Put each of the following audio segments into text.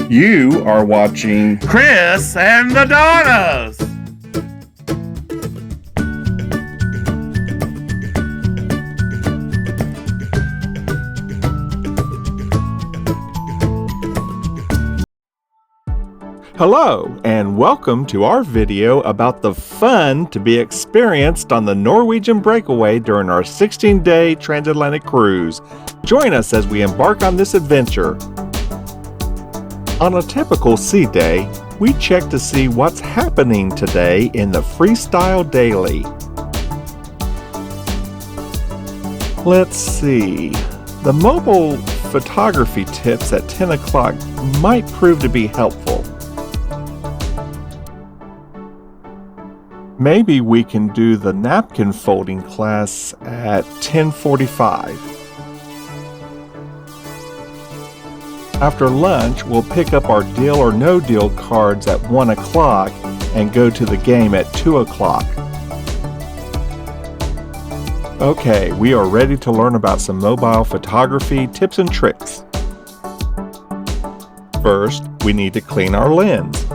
You are watching Chris and the Donnas. Hello, and welcome to our video about the fun to be experienced on the Norwegian Breakaway during our 16-day transatlantic cruise. Join us as we embark on this adventure. On a typical sea day, we check to see what's happening today in the Freestyle Daily. Let's see. The mobile photography tips at 10 o'clock might prove to be helpful. Maybe we can do the napkin folding class at 10:45. After lunch, we'll pick up our deal or no deal cards at 1 o'clock and go to the game at 2 o'clock. Okay, we are ready to learn about some mobile photography tips and tricks. First, we need to clean our lens.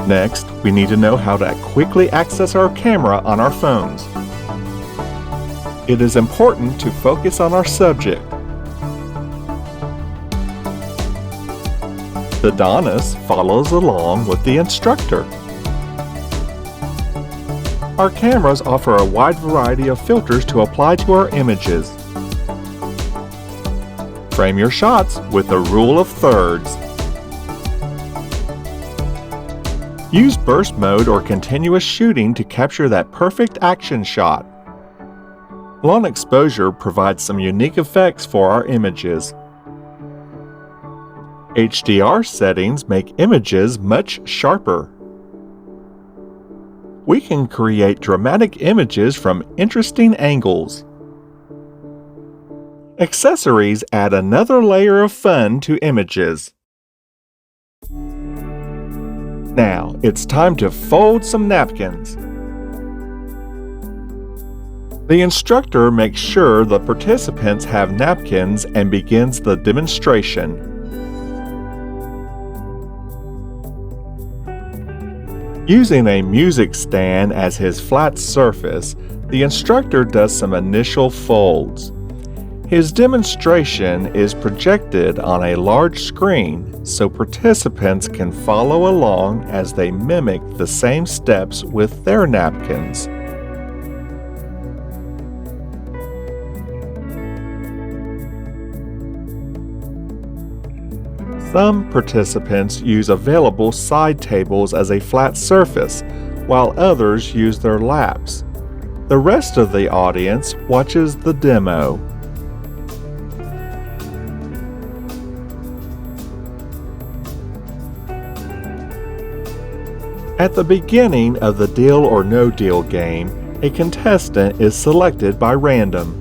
Next, we need to know how to quickly access our camera on our phones. It is important to focus on our subject. The Donnas follows along with the instructor. Our cameras offer a wide variety of filters to apply to our images. Frame your shots with the rule of thirds. Use burst mode or continuous shooting to capture that perfect action shot. Long exposure provides some unique effects for our images. HDR settings make images much sharper. We can create dramatic images from interesting angles. Accessories add another layer of fun to images. Now, it's time to fold some napkins. The instructor makes sure the participants have napkins and begins the demonstration. Using a music stand as his flat surface, the instructor does some initial folds. His demonstration is projected on a large screen so participants can follow along as they mimic the same steps with their napkins. Some participants use available side tables as a flat surface, while others use their laps. The rest of the audience watches the demo. At the beginning of the Deal or No Deal game, a contestant is selected by random.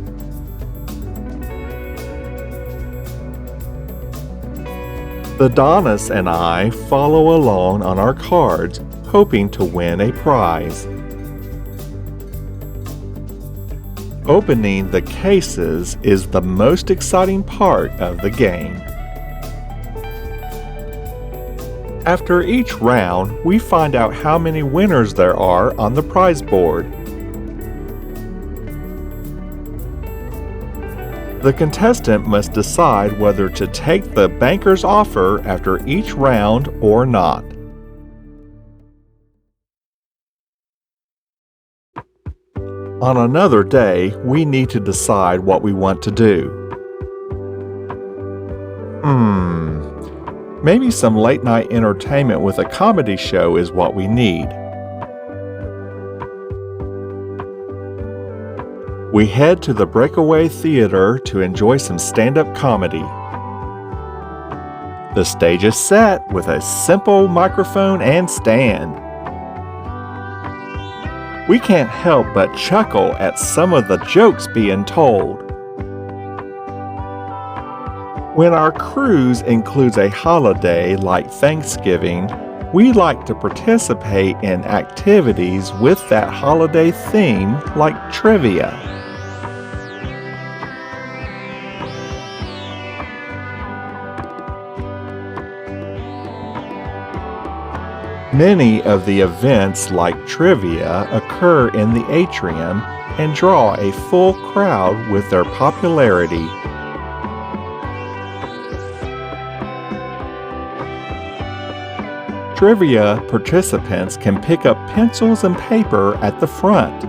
The Donnas and I follow along on our cards, hoping to win a prize. Opening the cases is the most exciting part of the game. After each round, we find out how many winners there are on the prize board. The contestant must decide whether to take the banker's offer after each round or not. On another day, we need to decide what we want to do. Maybe some late-night entertainment with a comedy show is what we need. We head to the Breakaway Theater to enjoy some stand-up comedy. The stage is set with a simple microphone and stand. We can't help but chuckle at some of the jokes being told. When our cruise includes a holiday like Thanksgiving, we like to participate in activities with that holiday theme like trivia. Many of the events like trivia occur in the atrium and draw a full crowd with their popularity. Trivia participants can pick up pencils and paper at the front.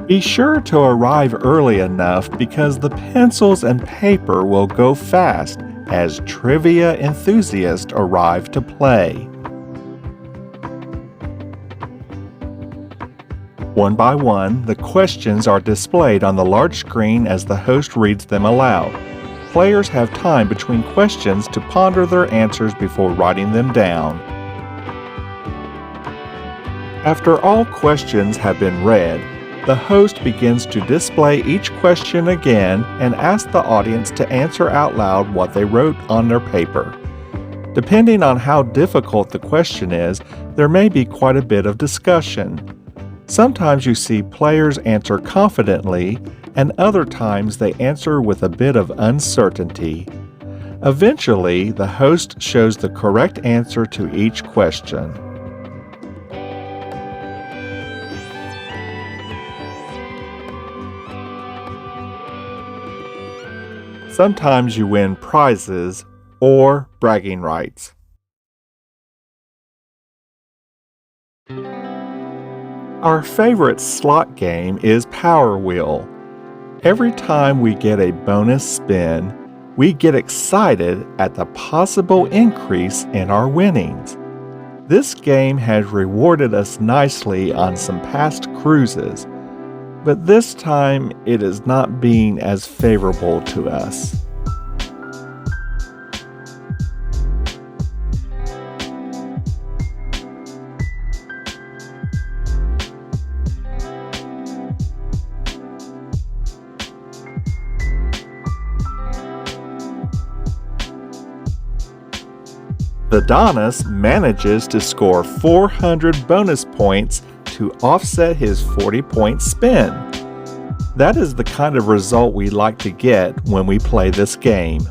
Be sure to arrive early enough because the pencils and paper will go fast as trivia enthusiasts arrive to play. One by one, the questions are displayed on the large screen as the host reads them aloud. Players have time between questions to ponder their answers before writing them down. After all questions have been read, the host begins to display each question again and ask the audience to answer out loud what they wrote on their paper. Depending on how difficult the question is, there may be quite a bit of discussion. Sometimes you see players answer confidently, and other times they answer with a bit of uncertainty. Eventually, the host shows the correct answer to each question. Sometimes you win prizes or bragging rights. Our favorite slot game is Power Wheel. Every time we get a bonus spin, we get excited at the possible increase in our winnings. This game has rewarded us nicely on some past cruises, but this time it is not being as favorable to us. The Adonis manages to score 400 bonus points to offset his 40-point spin. That is the kind of result we like to get when we play this game.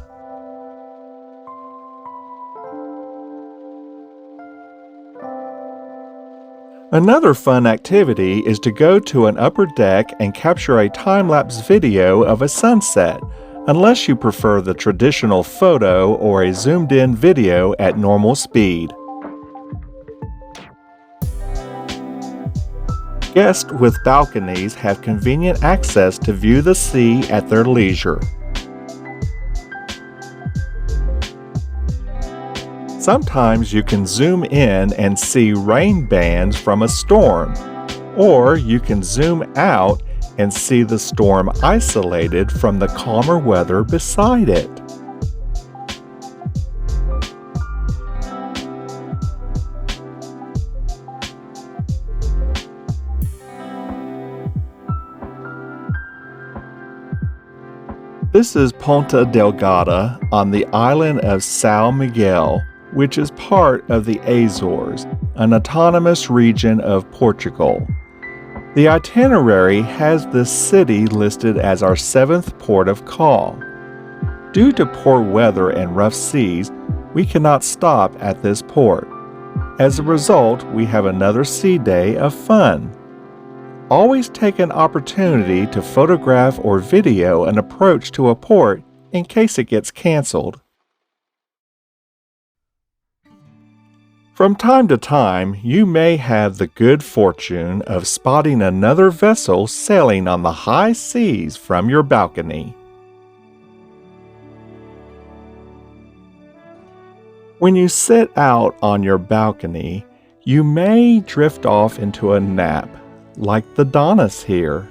Another fun activity is to go to an upper deck and capture a time-lapse video of a sunset, unless you prefer the traditional photo or a zoomed-in video at normal speed. Guests with balconies have convenient access to view the sea at their leisure. Sometimes you can zoom in and see rain bands from a storm, or you can zoom out and see the storm isolated from the calmer weather beside it. This is Ponta Delgada on the island of São Miguel, which is part of the Azores, an autonomous region of Portugal. The itinerary has this city listed as our 7th port of call. Due to poor weather and rough seas, we cannot stop at this port. As a result, we have another sea day of fun. Always take an opportunity to photograph or video an approach to a port in case it gets canceled. From time to time, you may have the good fortune of spotting another vessel sailing on the high seas from your balcony. When you sit out on your balcony, you may drift off into a nap, like the Adonis here.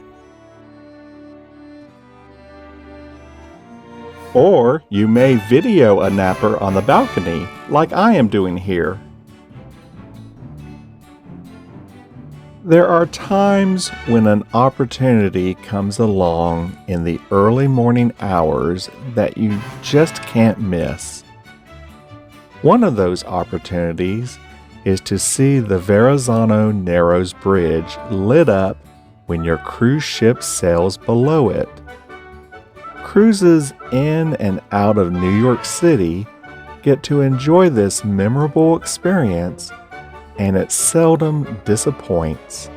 Or you may video a napper on the balcony, like I am doing here. There are times when an opportunity comes along in the early morning hours that you just can't miss. One of those opportunities is to see the Verrazzano-Narrows bridge lit up when your cruise ship sails below it. Cruises in and out of New York City get to enjoy this memorable experience, and it seldom disappoints.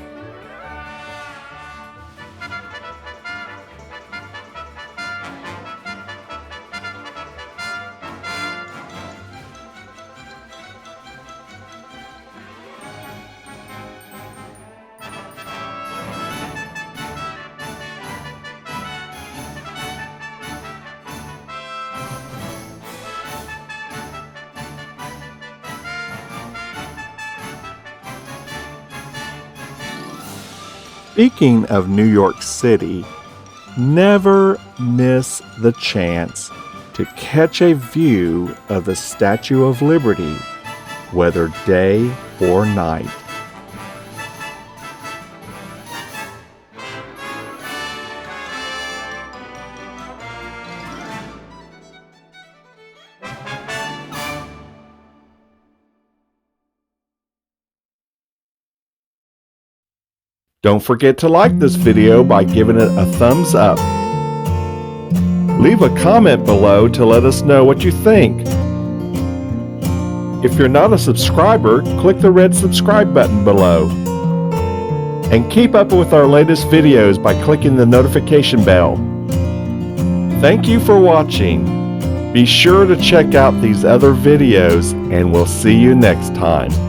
Speaking of New York City, never miss the chance to catch a view of the Statue of Liberty, whether day or night. Don't forget to like this video by giving it a thumbs up. Leave a comment below to let us know what you think. If you're not a subscriber, click the red subscribe button below. And keep up with our latest videos by clicking the notification bell. Thank you for watching. Be sure to check out these other videos, and we'll see you next time.